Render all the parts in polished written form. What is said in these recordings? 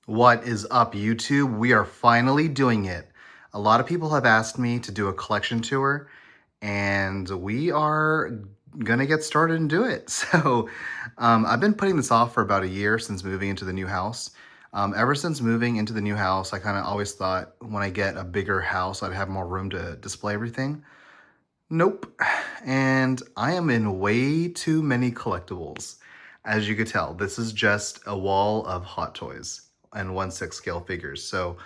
What is up, YouTube? We are finally doing it. A lot of people have asked me to do a collection tour, and we are gonna get started and do it. So, I've been putting this off for about a year since moving into the new house. Ever since moving into the new house, I kind of always thought when I get a bigger house, I'd have more room to display everything. Nope. And I am in way too many collectibles. As you could tell, this is just a wall of Hot Toys and 1/6 scale figures. So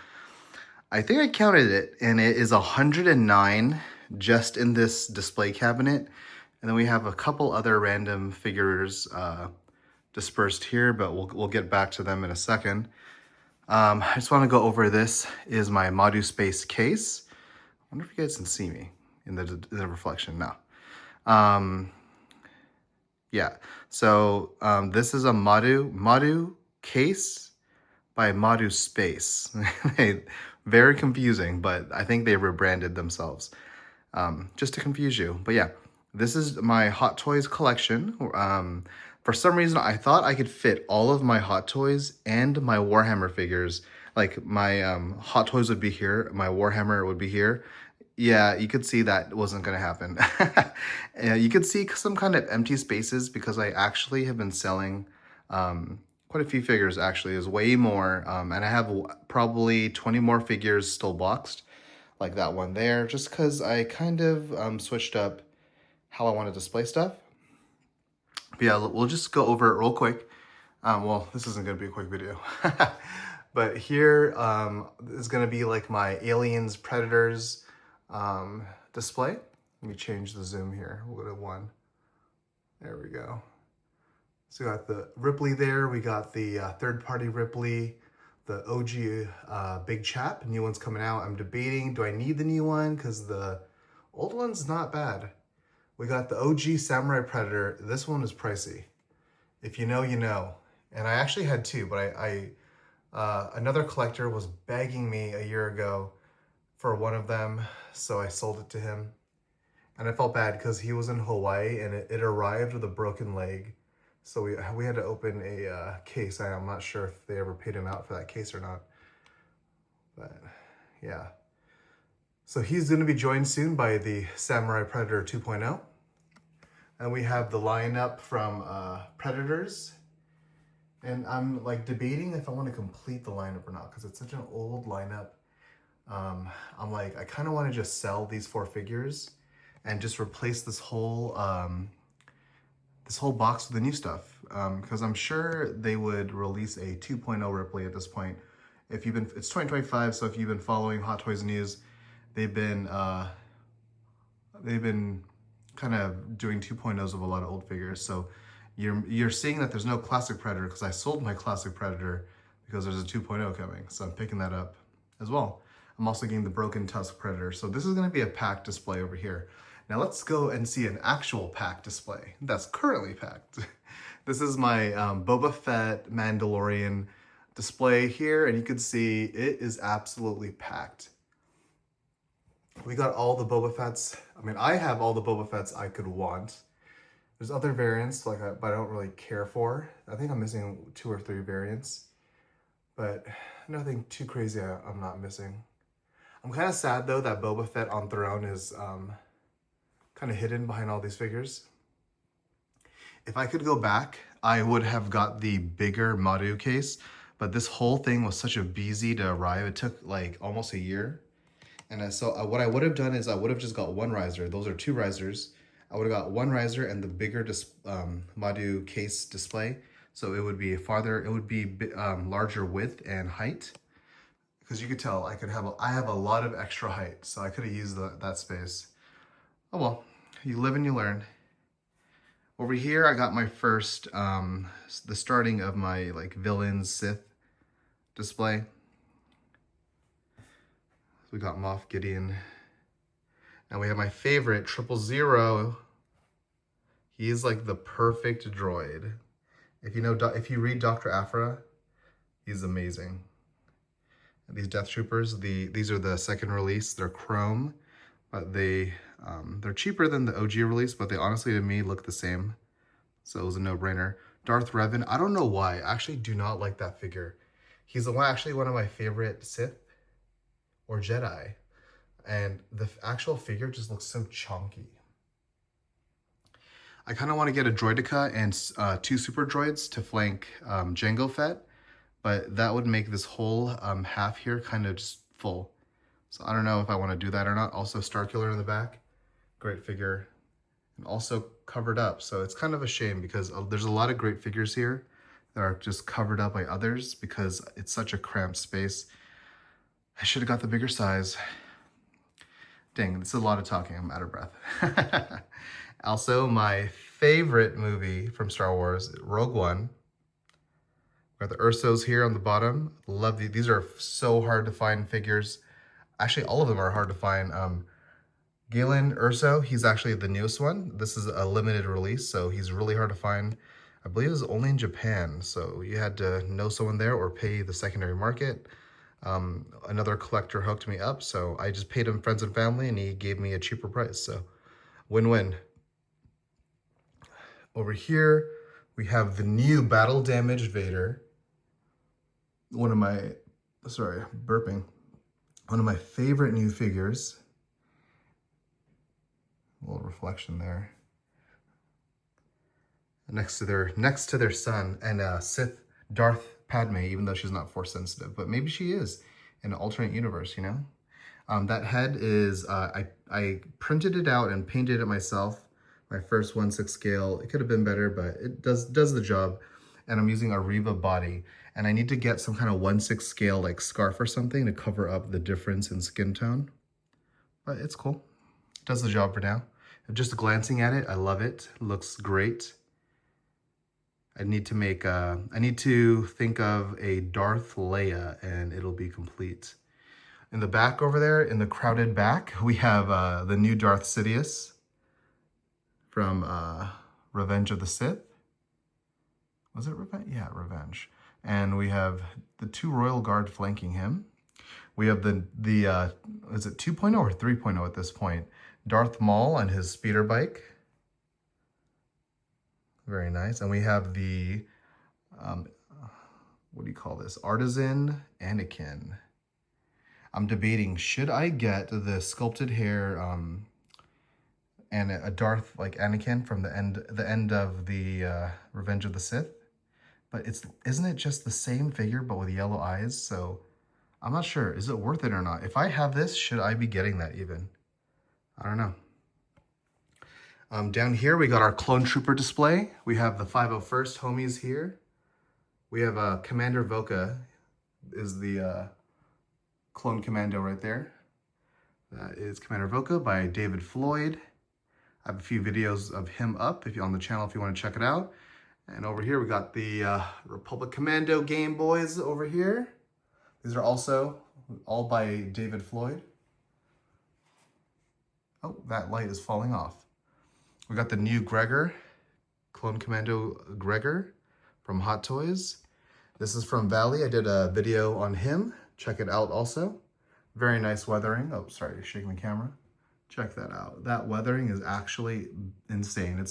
I think I counted it, and it is 109 just in this display cabinet. And then we have a couple other random figures dispersed here, but we'll get back to them in a second. I just want to go over this is my Madu Space case. I wonder if you guys can see me in the reflection now. Yeah, so this is a Madu case by Madu Space. Very confusing, but I think they rebranded themselves just to confuse you. But yeah, this is my Hot Toys collection. For some reason, I thought I could fit all of my Hot Toys and my Warhammer figures. Like my Hot Toys would be here, my Warhammer would be here. Yeah, you could see that wasn't going to happen. You could see some kind of empty spaces because I actually have been selling quite a few figures, actually. Is way more. And I have probably 20 more figures still boxed, like that one there, just because I kind of switched up how I want to display stuff. But yeah, we'll just go over it real quick. Well, this isn't going to be a quick video. But here is going to be like my Aliens, Predators display. Let me change the zoom here. We'll go to 1. There we go. So we got the Ripley there. We got the third-party Ripley, the OG Big Chap. New one's coming out. I'm debating, do I need the new one? Because the old one's not bad. We got the OG Samurai Predator. This one is pricey. If you know, you know. And I actually had two, but another collector was begging me a year ago for one of them, so I sold it to him. And I felt bad because he was in Hawaii and it arrived with a broken leg. So we had to open a case. I'm not sure if they ever paid him out for that case or not. But yeah. So he's going to be joined soon by the Samurai Predator 2.0. And we have the lineup from Predators. And I'm like debating if I want to complete the lineup or not because it's such an old lineup. I'm like, I kind of want to just sell these 4 figures and just replace this whole box with the new stuff. Because I'm sure they would release a 2.0 Ripley at this point. It's 2025, so if you've been following Hot Toys news, they've been kind of doing 2.0s of a lot of old figures. So you're seeing that there's no classic Predator because I sold my classic Predator because there's a 2.0 coming. So I'm picking that up as well. I'm also getting the Broken Tusk Predator. So this is going to be a packed display over here. Now let's go and see an actual packed display that's currently packed. This is my Boba Fett Mandalorian display here, and you can see it is absolutely packed. We got all the Boba Fetts. I mean, I have all the Boba Fetts I could want. There's other variants, but I don't really care for. I think I'm missing 2 or 3 variants, but nothing too crazy I'm not missing. I'm kind of sad though that Boba Fett on Throne is kind of hidden behind all these figures. If I could go back, I would have got the bigger Madu case, but this whole thing was such a BZ to arrive. It took like almost a year. And so what I would have done is I would have just got 1 riser. Those are 2 risers. I would have got 1 riser and the bigger Madu case display. So it would be larger width and height. Because you could tell I have a lot of extra height, so I could have used that space. Oh well, you live and you learn. Over here, I got my first, the starting of my like villains Sith display. So we got Moff Gideon, and we have my favorite 000. He is like the perfect droid. If you read Dr. Aphra, he's amazing. These Death Troopers, these are the second release. They're chrome, but they're cheaper than the OG release, but they honestly to me look the same. So it was a no-brainer. Darth Revan, I don't know why. I actually do not like that figure. He's actually one of my favorite Sith or Jedi. And the actual figure just looks so chunky. I kind of want to get a Droidica and 2 super droids to flank Jango Fett, but that would make this whole half here kind of just full. So I don't know if I want to do that or not. Also Starkiller in the back, great figure, and also covered up. So it's kind of a shame because there's a lot of great figures here that are just covered up by others because it's such a cramped space. I should have got the bigger size. Dang, this is a lot of talking. I'm out of breath. Also, my favorite movie from Star Wars, Rogue One. Got the Ursos here on the bottom. Love these. These are so hard to find figures. Actually, all of them are hard to find. Galen Urso, he's actually the newest one. This is a limited release, so he's really hard to find. I believe it was only in Japan, so you had to know someone there or pay the secondary market. Another collector hooked me up, so I just paid him friends and family, and he gave me a cheaper price, so win-win. Over here, we have the new battle damaged Vader. One of my, sorry, burping. One of my favorite new figures. A little reflection there. Next to their son and Sith Darth Padme, even though she's not force sensitive, but maybe she is in an alternate universe, you know? That head is, I printed it out and painted it myself. My first 1/6 scale. It could have been better, but it does the job. And I'm using a Riva body. And I need to get some kind of 1/6 scale like scarf or something to cover up the difference in skin tone. But it's cool. It does the job for now. Just glancing at it, I love it. It looks great. I need to think of a Darth Leia and it'll be complete. In the back over there, in the crowded back, we have the new Darth Sidious from Revenge of the Sith. Was it Revenge? Yeah, Revenge. And we have the 2 Royal Guard flanking him. We have the is it 2.0 or 3.0 at this point? Darth Maul on his speeder bike. Very nice. And we have the, what do you call this? Artisan Anakin. I'm debating, should I get the sculpted hair and a Darth like Anakin from the end of the Revenge of the Sith? But isn't it just the same figure but with yellow eyes? So I'm not sure. Is it worth it or not? If I have this, should I be getting that even? I don't know. Down here, we got our Clone Trooper display. We have the 501st homies here. We have Commander Voka is the clone commando right there. That is Commander Voka by David Floyd. I have a few videos of him up if you're on the channel if you want to check it out. And over here, we got the Republic Commando Game Boys over here. These are also all by David Floyd. Oh, that light is falling off. We got the new Gregor, Clone Commando Gregor from Hot Toys. This is from Valley. I did a video on him. Check it out also. Very nice weathering. Oh, sorry, shaking the camera. Check that out. That weathering is actually insane.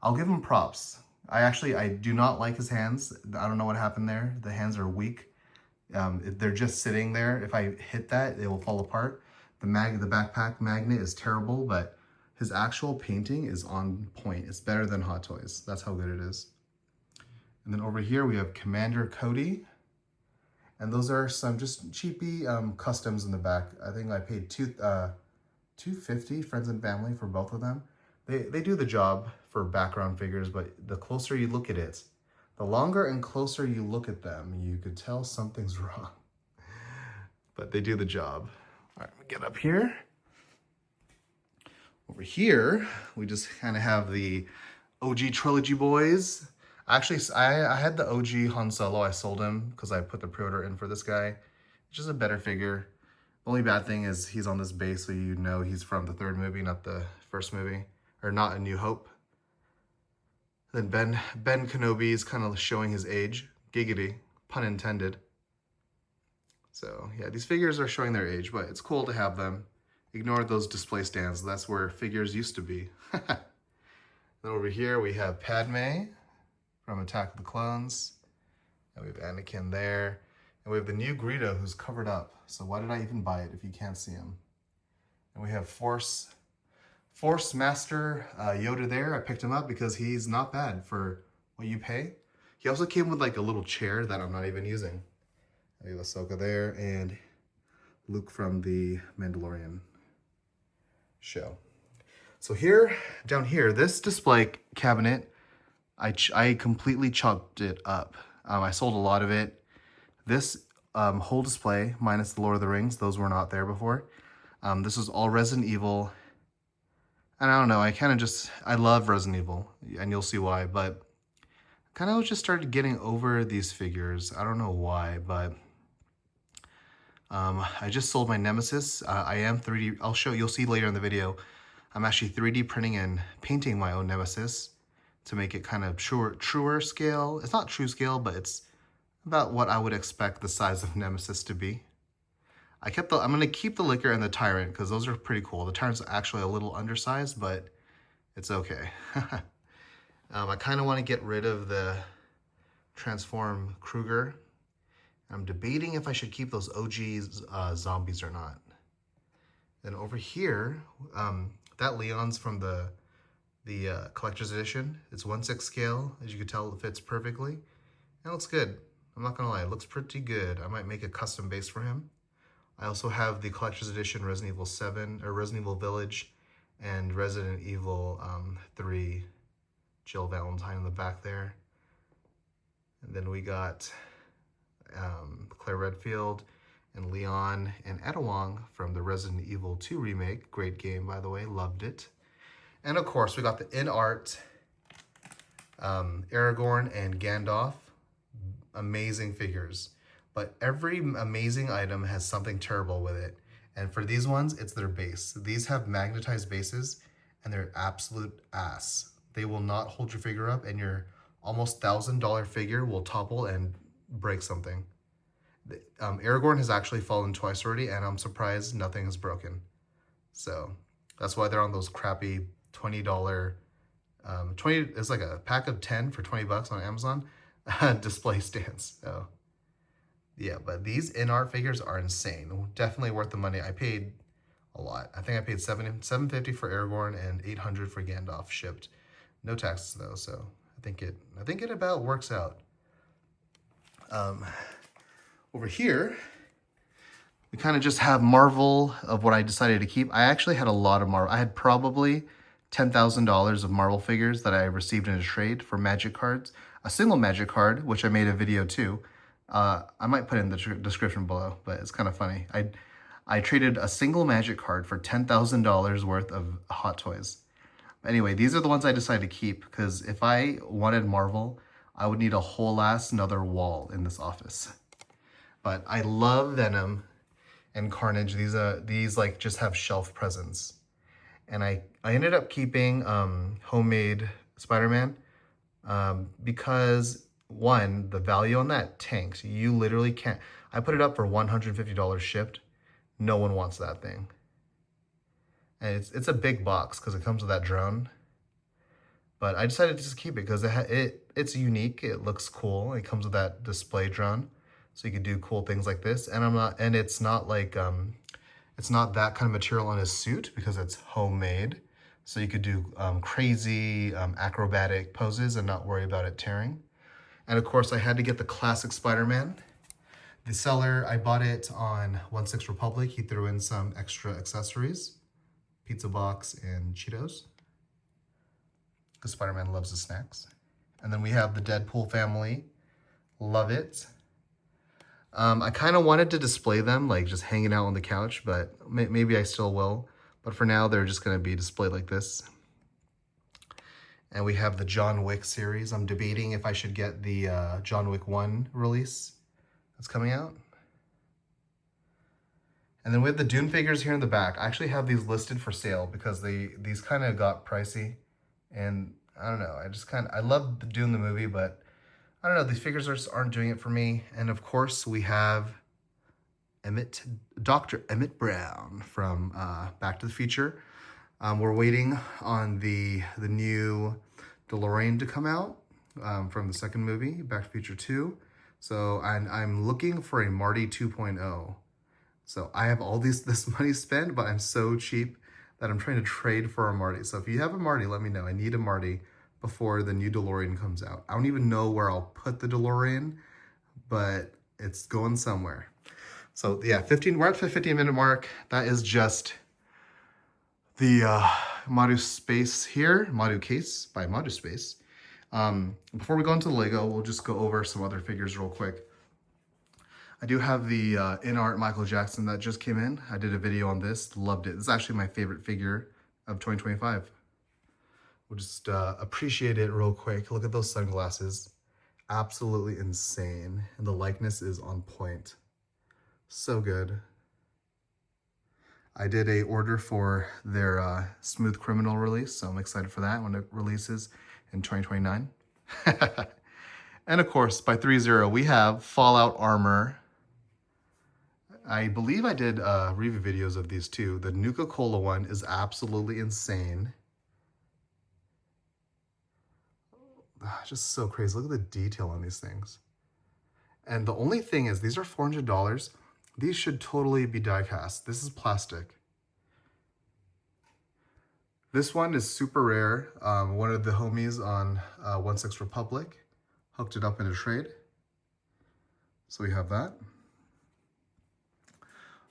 I'll give him props. I do not like his hands. I don't know what happened there. The hands are weak. They're just sitting there. If I hit that, it will fall apart. The backpack magnet is terrible, but his actual painting is on point. It's better than Hot Toys. That's how good it is. And then over here we have Commander Cody. And those are some just cheapy customs in the back. I think I paid $250 friends and family for both of them. They do the job for background figures, but the closer you look at it, the longer and closer you look at them, you could tell something's wrong. But they do the job. All right, we get up here. Over here, we just kind of have the OG Trilogy boys. Actually, I had the OG Han Solo. I sold him because I put the pre-order in for this guy. It's just a better figure. The only bad thing is he's on this base, so you know he's from the 3rd movie, not the 1st movie, or not A New Hope. Then Ben Kenobi is kind of showing his age. Giggity, pun intended. So yeah, these figures are showing their age, but it's cool to have them. Ignore those display stands. That's where figures used to be. Then over here we have Padme from Attack of the Clones. And we have Anakin there. And we have the new Greedo who's covered up. So why did I even buy it if you can't see him? And we have Force Master Yoda there. I picked him up because he's not bad for what you pay. He also came with like a little chair that I'm not even using. I have Ahsoka there and Luke from the Mandalorian show. So here, down here, this display cabinet, I completely chopped it up. I sold a lot of it. This whole display, minus the Lord of the Rings, those were not there before. This is all Resident Evil. And I don't know, I love Resident Evil, and you'll see why, but kind of just started getting over these figures. I don't know why, but I just sold my Nemesis. I am 3D, you'll see later in the video, I'm actually 3D printing and painting my own Nemesis to make it kind of truer scale. It's not true scale, but it's about what I would expect the size of Nemesis to be. I'm gonna keep the Licker and the Tyrant because those are pretty cool. The Tyrant's actually a little undersized, but it's okay. I kind of want to get rid of the Transform Kruger. I'm debating if I should keep those OG zombies or not. Then over here, that Leon's from the Collector's Edition. It's 1/6 scale. As you can tell, it fits perfectly. And it looks good. I'm not gonna lie, it looks pretty good. I might make a custom base for him. I also have the Collector's Edition Resident Evil 7, or Resident Evil Village, and Resident Evil 3 Jill Valentine in the back there. And then we got Claire Redfield and Leon and Etowong from the Resident Evil 2 remake. Great game, by the way, loved it. And of course, we got the in-art Aragorn and Gandalf. Amazing figures. But every amazing item has something terrible with it. And for these ones, it's their base. These have magnetized bases, and they're absolute ass. They will not hold your figure up, and your almost $1,000 figure will topple and break something. Aragorn has actually fallen twice already, and I'm surprised nothing is broken. So that's why they're on those crappy $20, it's like a pack of 10 for 20 bucks on Amazon display stands. So yeah, but these in-art figures are insane. Definitely worth the money. I paid a lot. I think I paid $750 for Aragorn and $800 for Gandalf shipped. No taxes though, so I think it about works out. Over here, we kind of just have Marvel of what I decided to keep. I actually had a lot of Marvel. I had probably $10,000 of Marvel figures that I received in a trade for magic cards. A single magic card, which I made a video too. I might put it in the description below, but it's kind of funny. I traded a single magic card for $10,000 worth of Hot Toys. Anyway, these are the ones I decided to keep because if I wanted Marvel, I would need a whole ass another wall in this office. But I love Venom and Carnage. These like just have shelf presence. And I ended up keeping homemade Spider-Man because one, the value on that tanks. You literally can't. I put it up for $150 shipped. No one wants that thing. And it's a big box because it comes with that drone. But I decided to just keep it because it's unique. It looks cool. It comes with that display drone, so you can do cool things like this. And it's not like it's not that kind of material on his suit because it's homemade. So you could do crazy acrobatic poses and not worry about it tearing. And of course, I had to get the classic Spider-Man. The seller, I bought it on 1/6 Republic. He threw in some extra accessories, pizza box and Cheetos, because Spider-Man loves the snacks. And then we have the Deadpool family. Love it. I kind of wanted to display them, like just hanging out on the couch, but maybe I still will. But for now, they're just going to be displayed like this. And we have the John Wick series. I'm debating if I should get the John Wick 1 release that's coming out. And then we have the Dune figures here in the back. I actually have these listed for sale because these kind of got pricey. And I don't know, I love the Dune the movie, but I don't know, these figures just aren't doing it for me. And of course we have Dr. Emmett Brown from Back to the Future. We're waiting on the new DeLorean to come out from the second movie, Back to the Future 2. So I'm looking for a Marty 2.0. So I have all this money spent, but I'm so cheap that I'm trying to trade for a Marty. So if you have a Marty, let me know. I need a Marty before the new DeLorean comes out. I don't even know where I'll put the DeLorean, but it's going somewhere. So yeah, 15. We're at the 15-minute mark. That is just the Madu Space here, Madu Case by Madu Space. Before we go into the Lego, we'll just go over some other figures real quick. I do have the in-art Michael Jackson that just came in. I did a video on this, loved it. This is actually my favorite figure of 2025. We'll just appreciate it real quick. Look at those sunglasses. Absolutely insane. And the likeness is on point. So good. I did a order for their Smooth Criminal release, so I'm excited for that when it releases in 2029. And of course, by 3-0, we have Fallout Armor. I believe I did review videos of these too. The Nuka-Cola one is absolutely insane. Just so crazy. Look at the detail on these things. And the only thing is, these are $400. These should totally be die cast. This is plastic. This one is super rare. One of the homies on 1/6 Republic hooked it up in a trade. So we have that.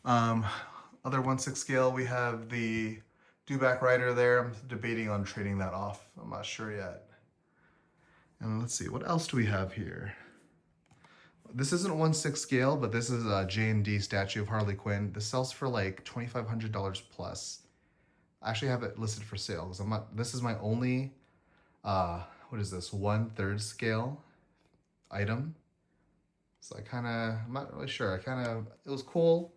Other 1/6 scale, we have the Dewback Rider there. I'm debating on trading that off. I'm not sure yet. And let's see, what else do we have here? This isn't 1/6 scale, but this is a J&D statue of Harley Quinn. This sells for like $2,500 plus. I actually have it listed for sale because this is my only, what is this, 1/3 scale item. So I'm not really sure. It was cool.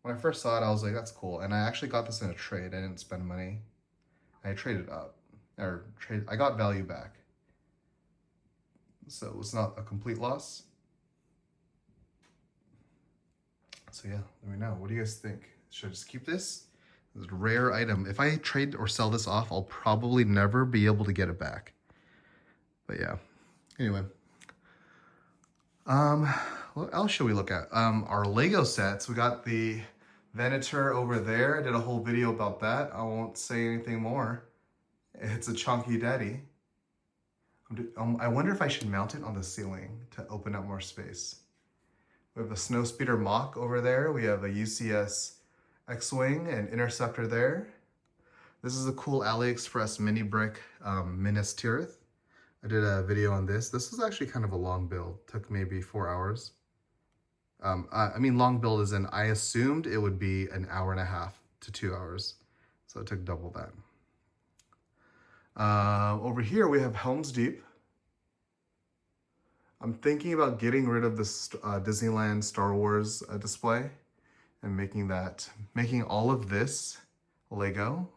When I first saw it, I was like, that's cool. And I actually got this in a trade. I didn't spend money. I traded up, I got value back. So it's not a complete loss. So yeah, let me know. What do you guys think? Should I just keep this? It's a rare item. If I trade or sell this off, I'll probably never be able to get it back. But yeah, anyway. What else should we look at? Our Lego sets. We got the Venator over there. I did a whole video about that. I won't say anything more. It's a chunky daddy. I wonder if I should mount it on the ceiling to open up more space. We have a Snowspeeder Mock over there. We have a UCS X-Wing and Interceptor there. This is a cool AliExpress mini brick Minas Tirith. I did a video on this. This was actually kind of a long build. Took maybe 4 hours. I mean, long build as in I assumed it would be 1.5 hours to 2 hours. So it took double that. Over here we have Helm's Deep. I'm thinking about getting rid of this Disneyland Star Wars display and making all of this Lego.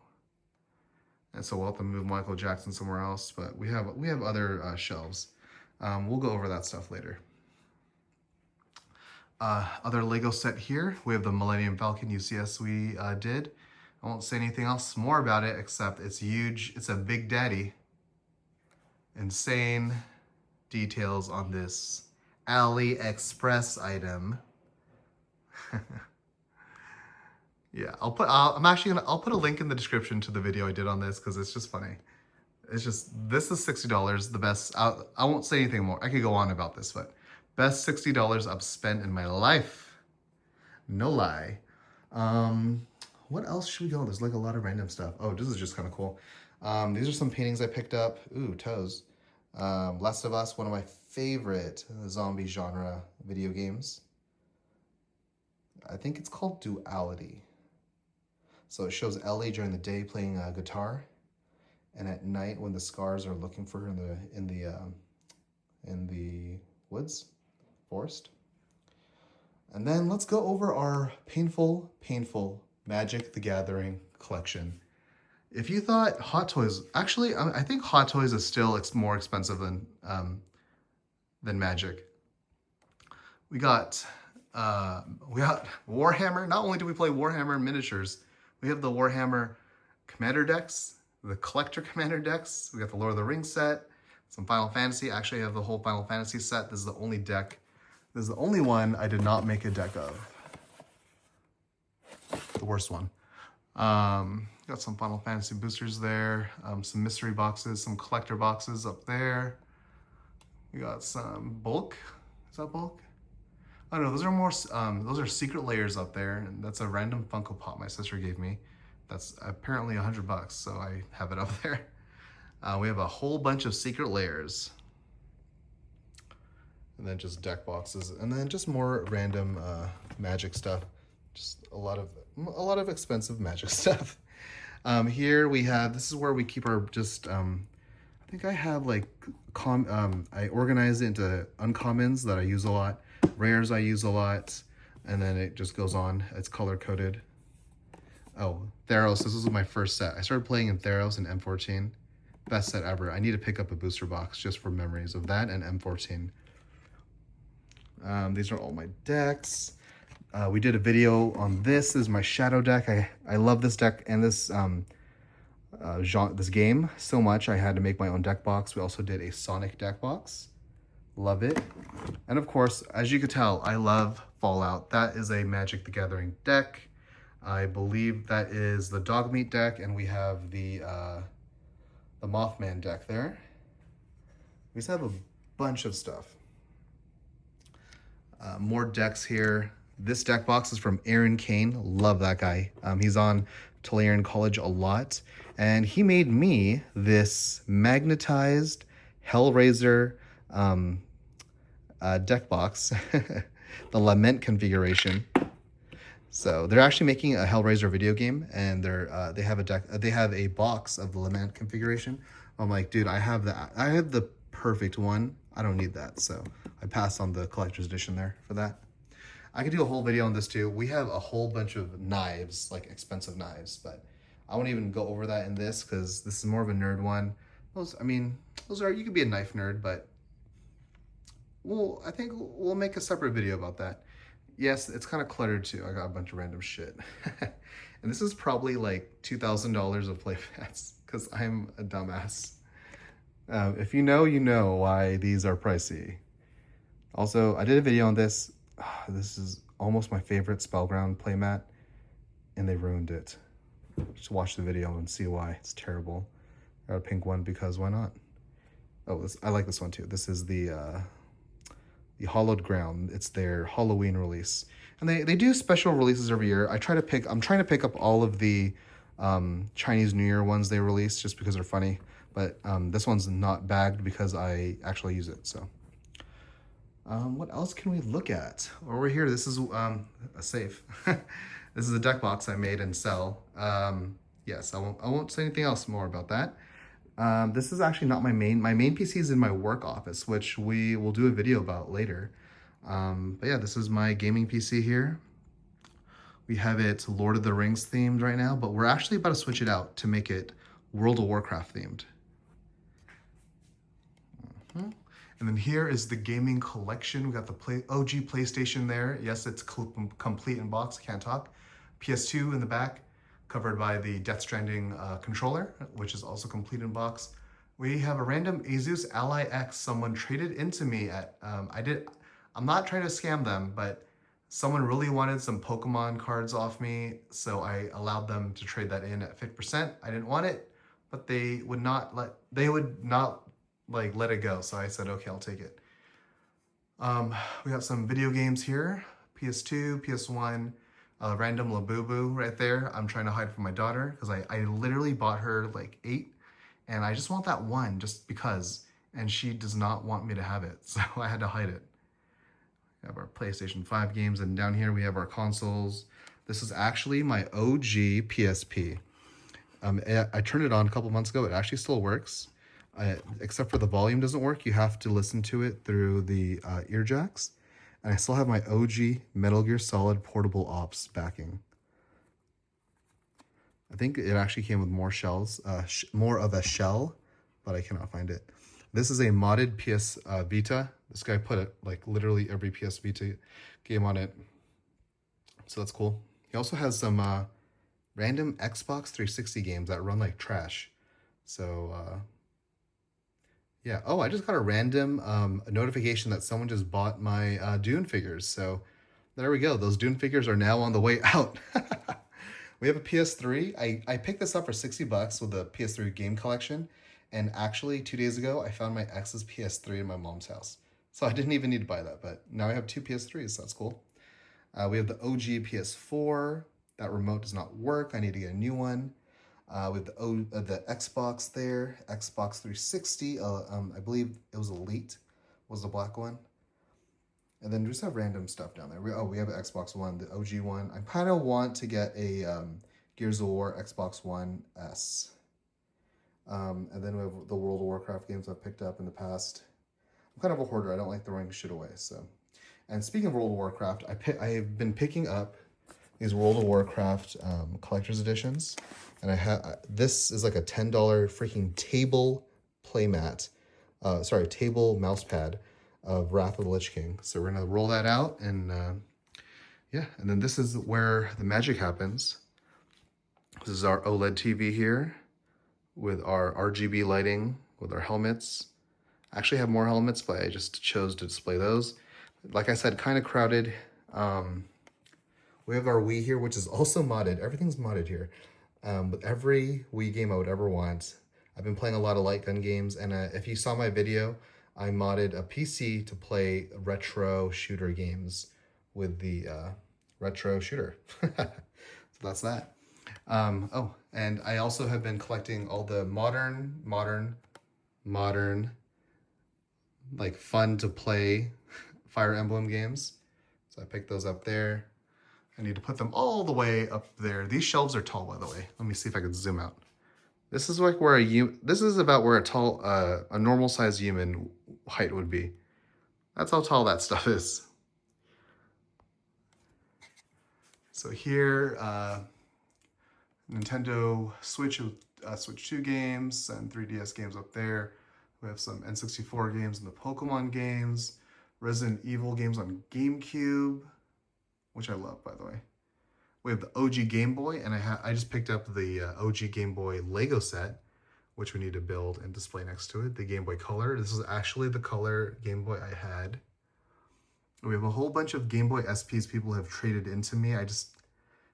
And so we'll have to move Michael Jackson somewhere else, but we have other shelves. We'll go over that stuff later. Other Lego set here, we have the Millennium Falcon UCS we did. I won't say anything else more about it except it's huge. It's a big daddy. Insane details on this Aliexpress item. Yeah, I'll put a link in the description to the video I did on this because it's just funny. This is $60, the best. I won't say anything more. I could go on about this, but best $60 I've spent in my life. No lie. What else should we go? There's like a lot of random stuff. Oh, this is just kind of cool. These are some paintings I picked up. Ooh, toes. Last of Us, one of my favorite zombie genre video games. I think it's called Duality. So it shows Ellie during the day playing guitar, and at night when the scars are looking for her in the woods, forest. And then let's go over our painful Magic the Gathering collection. If you thought Hot Toys, actually, I think Hot Toys is still more expensive than Magic. We got Warhammer. Not only do we play Warhammer miniatures, we have the Warhammer Commander decks, the Collector Commander decks. We got the Lord of the Rings set, some Final Fantasy. Actually, I have the whole Final Fantasy set. This is the only deck This is the only one I did not make a deck of. The worst one. Got some Final Fantasy boosters there, some mystery boxes, some collector boxes up there. We got some bulk. Is that bulk? Oh no, those are more, those are secret layers up there, and that's a random Funko Pop my sister gave me. That's apparently $100, so I have it up there. We have a whole bunch of secret layers. And then just deck boxes, and then just more random magic stuff. Just a lot of expensive magic stuff. Here we have, this is where we keep our just, I think I have like, I organize it into uncommons that I use a lot, rares I use a lot, and then it just goes on. It's color coded. Oh, Theros, this was my first set. I started playing in Theros and M14. Best set ever. I need to pick up a booster box just for memories of that and M14. These are all my decks. We did a video on this. This is my shadow deck. I love this deck and this this game so much I had to make my own deck box. We also did a Sonic deck box. Love it. And of course, as you could tell, I love Fallout. That is a Magic the Gathering deck. I believe that is the Dogmeat deck, and we have the Mothman deck there. We just have a bunch of stuff. More decks here. This deck box is from Aaron Kane. Love that guy. He's on Tyranids College a lot. And he made me this magnetized Hellraiser deck box. The Lament configuration. So they're actually making a Hellraiser video game, and they have a deck. They have a box of the Lament configuration. I'm like, dude, I have the perfect one. I don't need that, so I passed on the collector's edition there for that. I could do a whole video on this too. We have a whole bunch of knives, like expensive knives, but I won't even go over that in this because this is more of a nerd one. Those are, you could be a knife nerd, but I think we'll make a separate video about that. Yes, it's kind of cluttered too. I got a bunch of random shit. And this is probably like $2,000 of play packs because I'm a dumbass. If you know, you know why these are pricey. Also, I did a video on this. This is almost my favorite Spellground playmat, and they ruined it. Just watch the video and see why. It's terrible. I got a pink one because why not? Oh, I like this one too. This is the Hollowed Ground. It's their Halloween release, and they do special releases every year. I'm trying to pick up all of the Chinese New Year ones they release just because they're funny. But this one's not bagged because I actually use it. So what else can we look at? Over here, this is a safe. This is a deck box I made and sell. Yes, I won't say anything else more about that. This is actually not my main PC is in my work office, which we will do a video about later. But yeah, this is my gaming PC here. We have it Lord of the Rings themed right now, but we're actually about to switch it out to make it World of Warcraft themed. And then here is the gaming collection. We got the OG PlayStation there. Yes, it's complete in box, I can't talk. PS2 in the back, covered by the Death Stranding controller, which is also complete in box. We have a random Asus Ally X someone traded into me at, I'm not trying to scam them, but someone really wanted some Pokemon cards off me, so I allowed them to trade that in at 50%. I didn't want it, but they would not let it go, so I said, okay, I'll take it. We got some video games here, PS2, PS1, random Labubu right there. I'm trying to hide from my daughter because I literally bought her like 8, and I just want that one just because, and she does not want me to have it, so I had to hide it. We have our PlayStation 5 games, and down here we have our consoles. This is actually my OG PSP. I turned it on a couple months ago. It actually still works. Except for the volume doesn't work. You have to listen to it through the ear jacks. And I still have my OG Metal Gear Solid Portable Ops backing. I think it actually came with more shells, more of a shell, but I cannot find it. This is a modded PS Vita. This guy put like literally every PS Vita game on it. So that's cool. He also has some random Xbox 360 games that run like trash. So Yeah. Oh, I just got a random notification that someone just bought my Dune figures. So there we go. Those Dune figures are now on the way out. We have a PS3. I picked this up for 60 bucks with the PS3 game collection. And actually, 2 days ago, I found my ex's PS3 in my mom's house. So I didn't even need to buy that. But now I have two PS3s. So that's cool. We have the OG PS4. That remote does not work. I need to get a new one. With the Xbox there, Xbox 360. I believe it was Elite, was the black one. And then we just have random stuff down there. We have an Xbox One, the OG one. I kind of want to get a Gears of War Xbox One S. And then we have the World of Warcraft games I've picked up in the past. I'm kind of a hoarder. I don't like throwing shit away. So, and speaking of World of Warcraft, I have been picking up these World of Warcraft collector's editions, and I have this is like a $10 freaking table playmat, table mouse pad of Wrath of the Lich King. So we're gonna roll that out, and yeah, and then this is where the magic happens. This is our OLED TV here with our RGB lighting, with our helmets. I actually have more helmets, but I just chose to display those. Like I said, kind of crowded. We have our Wii here, which is also modded. Everything's modded here. With every Wii game I would ever want. I've been playing a lot of light gun games, and if you saw my video, I modded a PC to play retro shooter games with the retro shooter. So that's that. Oh, and I also have been collecting all the modern, like fun to play Fire Emblem games. So I picked those up there. I need to put them all the way up there. These shelves are tall, by the way. Let me see if I can zoom out. This is like where this is about where a normal sized human height would be. That's how tall that stuff is. So here, Nintendo Switch 2 games and 3DS games up there. We have some N64 games and the Pokemon games, Resident Evil games on GameCube, which I love, by the way. We have the OG Game Boy, and I just picked up the OG Game Boy Lego set, which we need to build and display next to it. The Game Boy Color. This is actually the color Game Boy I had. We have a whole bunch of Game Boy SPs people have traded into me.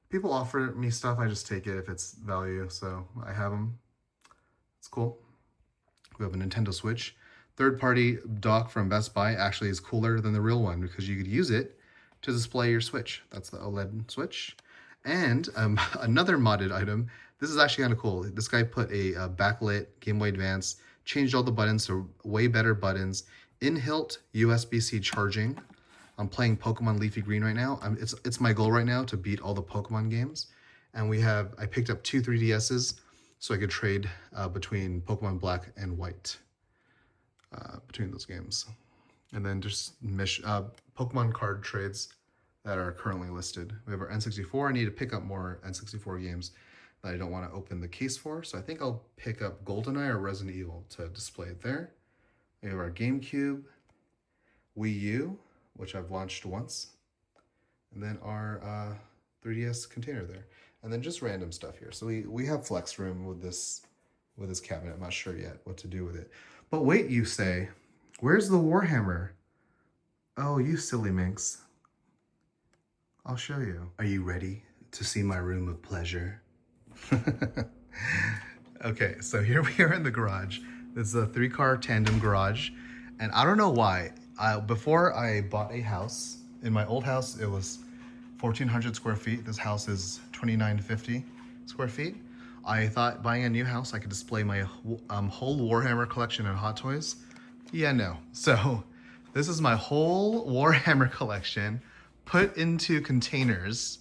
People offer me stuff, I just take it if it's value, so I have them. It's cool. We have a Nintendo Switch. Third-party dock from Best Buy actually is cooler than the real one because you could use it to display your Switch. That's the OLED Switch. And another modded item. This is actually kind of cool. This guy put a backlit Game Boy Advance, changed all the buttons to way better buttons, in-hilt USB-C charging. I'm playing Pokemon Leafy Green right now. It's my goal right now to beat all the Pokemon games. And I picked up two 3DSs so I could trade between Pokemon Black and White between those games. And then just Pokemon card trades that are currently listed. We have our N64. I need to pick up more N64 games that I don't want to open the case for. So I think I'll pick up GoldenEye or Resident Evil to display it there. We have our GameCube, Wii U, which I've launched once. And then our 3DS container there. And then just random stuff here. So we have flex room with this cabinet. I'm not sure yet what to do with it. But wait, you say, where's the Warhammer? Oh, you silly minx. I'll show you. Are you ready to see my room of pleasure? Okay, so here we are in the garage. This is a 3-car tandem garage. And I don't know why. Before I bought a house, in my old house, it was 1,400 square feet. This house is 2,950 square feet. I thought buying a new house, I could display my whole Warhammer collection and Hot Toys. Yeah, no. So this is my whole Warhammer collection put into containers.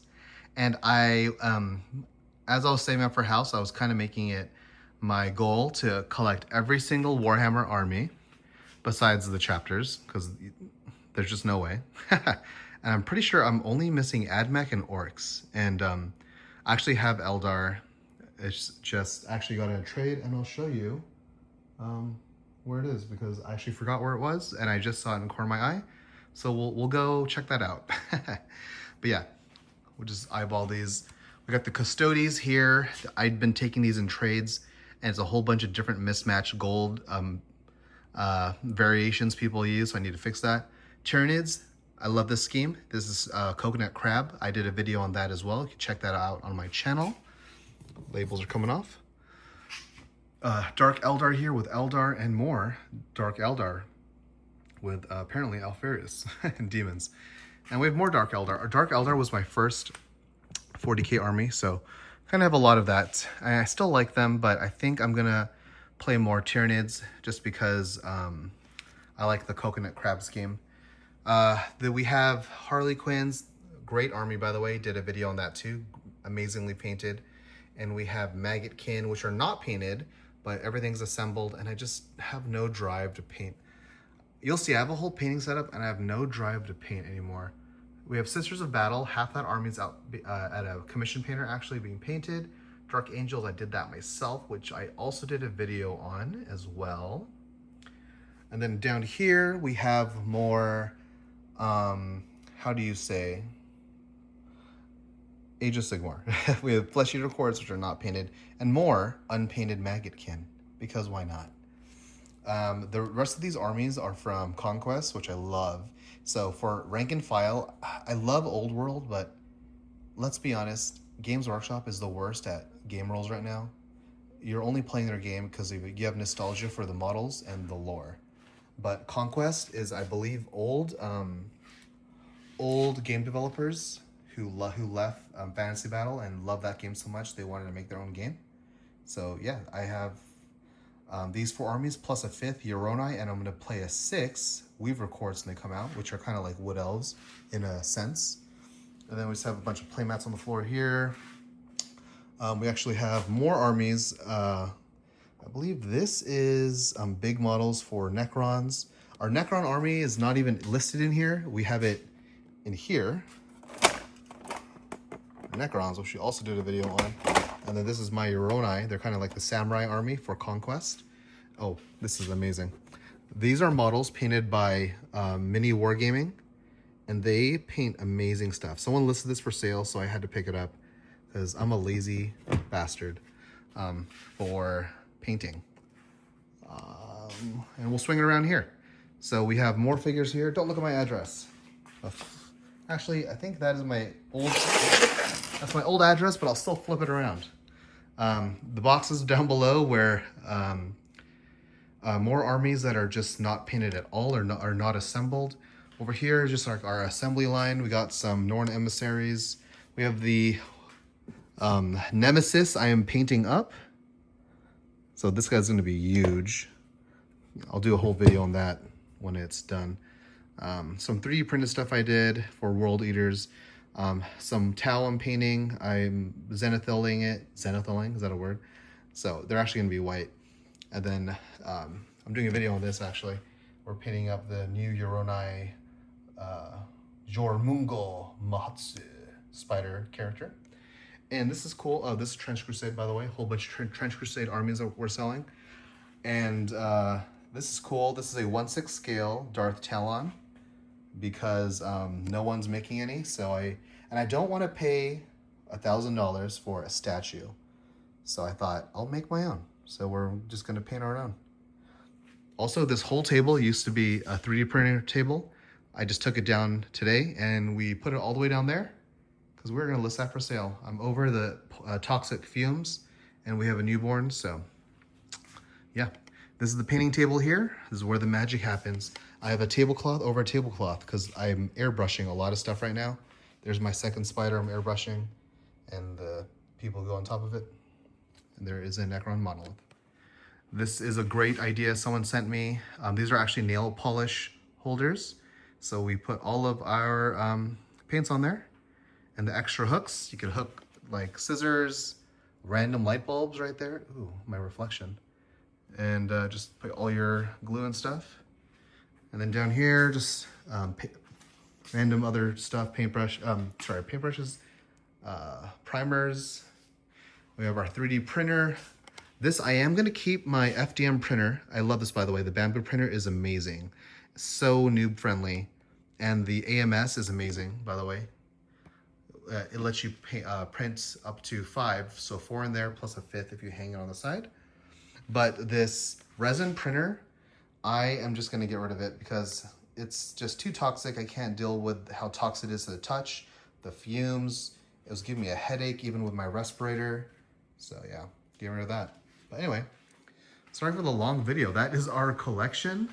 And as I was saving up for a house, I was kind of making it my goal to collect every single Warhammer army besides the chapters, because there's just no way. And I'm pretty sure I'm only missing AdMech and Orcs. And I actually have Eldar. It's just actually got in a trade, and I'll show you where it is because I actually forgot where it was, and I just saw it in the corner of my eye. So we'll go check that out. But yeah, we'll just eyeball these. We got the Custodes here. I'd been taking these in trades, and it's a whole bunch of different mismatched gold variations people use, so I need to fix that. Tyranids, I love this scheme. This is coconut crab. I did a video on that as well. You can check that out on my channel. Labels are coming off. Dark Eldar here with Eldar and more. Dark Eldar with apparently Alfarius and demons. And we have more Dark Eldar. Our Dark Eldar was my first 40k army, so kind of have a lot of that. I still like them, but I think I'm gonna play more Tyranids just because I like the coconut crab scheme. Then we have Harley Quinns, great army by the way, did a video on that too, amazingly painted. And we have Maggotkin, which are not painted, but everything's assembled, and I just have no drive to paint. You'll see I have a whole painting setup and I have no drive to paint anymore. We have Sisters of Battle, half that army's out at a commission painter actually being painted. Dark Angels, I did that myself, which I also did a video on as well. And then down here we have more, how do you say? Age of Sigmar. We have Flesh Eater Cords, which are not painted, and more unpainted Maggotkin, because why not? The rest of these armies are from Conquest, which I love. So for rank and file, I love Old World, but let's be honest, Games Workshop is the worst at game rolls right now. You're only playing their game because you have nostalgia for the models and the lore. But Conquest is, I believe, old game developers who left Fantasy Battle and love that game so much they wanted to make their own game. So yeah, I have these 4 armies plus a 5th, Euroni, and I'm going to play a 6 Weaver Courts when they come out, which are kind of like Wood Elves in a sense. And then we just have a bunch of playmats on the floor here. We actually have more armies. I believe this is big models for Necrons. Our Necron army is not even listed in here. We have it in here. Necrons, which we also did a video on. And then this is my Euroni. They're kind of like the samurai army for Conquest. Oh, this is amazing. These are models painted by Mini Wargaming, and they paint amazing stuff. Someone listed this for sale, so I had to pick it up because I'm a lazy bastard for painting. And we'll swing it around here. So we have more figures here. Don't look at my address. Actually, I think that is my old... That's my old address, but I'll still flip it around. The boxes down below where more armies that are just not painted at all or are not assembled. Over here is just our assembly line. We got some Norn emissaries. We have the Nemesis I am painting up. So this guy's going to be huge. I'll do a whole video on that when it's done. Some 3D printed stuff I did for World Eaters. Some Tau I'm painting. I'm zenithaling it. Zenithaling, is that a word? So they're actually going to be white. And then I'm doing a video on this actually. We're painting up the new Euroni Jormungal Mahatsu spider character. And this is cool. Oh, this is Trench Crusade, by the way. A whole bunch of Trench Crusade armies that we're selling. And this is cool. This is a 1/6 scale Darth Talon, because no one's making any. So I don't want to pay $1,000 for a statue. So I thought I'll make my own. So we're just going to paint our own. Also, this whole table used to be a 3D printer table. I just took it down today and we put it all the way down there because we're going to list that for sale. I'm over the toxic fumes and we have a newborn. So yeah, this is the painting table here. This is where the magic happens. I have a tablecloth over a tablecloth because I'm airbrushing a lot of stuff right now. There's my second spider I'm airbrushing, and the people go on top of it. And there is a Necron monolith. This is a great idea someone sent me. These are actually nail polish holders. So we put all of our paints on there, and the extra hooks. You could hook like scissors, random light bulbs right there. Ooh, my reflection. And just put all your glue and stuff. And then down here, just random other stuff, paintbrushes, primers. We have our 3D printer. This, I am gonna keep my FDM printer. I love this, by the way. The bamboo printer is amazing. So noob friendly. And the AMS is amazing, by the way. It lets you print up to 5, so 4 in there plus a 5th if you hang it on the side. But this resin printer, I am just gonna get rid of it because it's just too toxic. I can't deal with how toxic it is to the touch, the fumes. It was giving me a headache even with my respirator. So yeah, get rid of that. But anyway, sorry for the long video. That is our collection.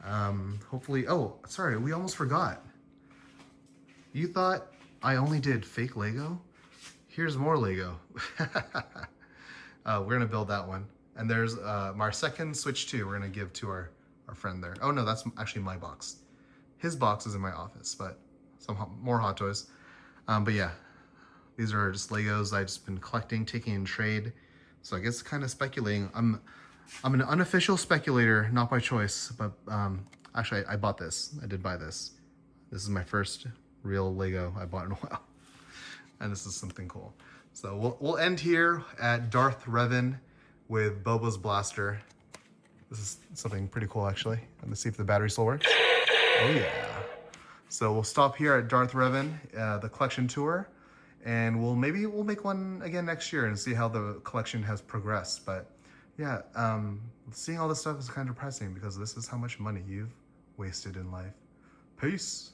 Hopefully, oh, sorry, we almost forgot. You thought I only did fake Lego? Here's more Lego. We're gonna build that one. And there's our second Switch 2 we're gonna give to our friend there. Oh no, that's actually my box. His box is in my office, but some more Hot Toys. But yeah, these are just Legos I've just been collecting, taking in trade. So I guess kind of speculating. I'm an unofficial speculator, not by choice, but actually I bought this. I did buy this. This is my first real Lego I bought in a while. And this is something cool. So we'll end here at Darth Revan with Boba's blaster. This is something pretty cool actually. Let me see if the battery still works. Oh yeah. So we'll stop here at Darth Revan, the collection tour, and maybe we'll make one again next year and see how the collection has progressed. But yeah, seeing all this stuff is kind of depressing because this is how much money you've wasted in life. Peace.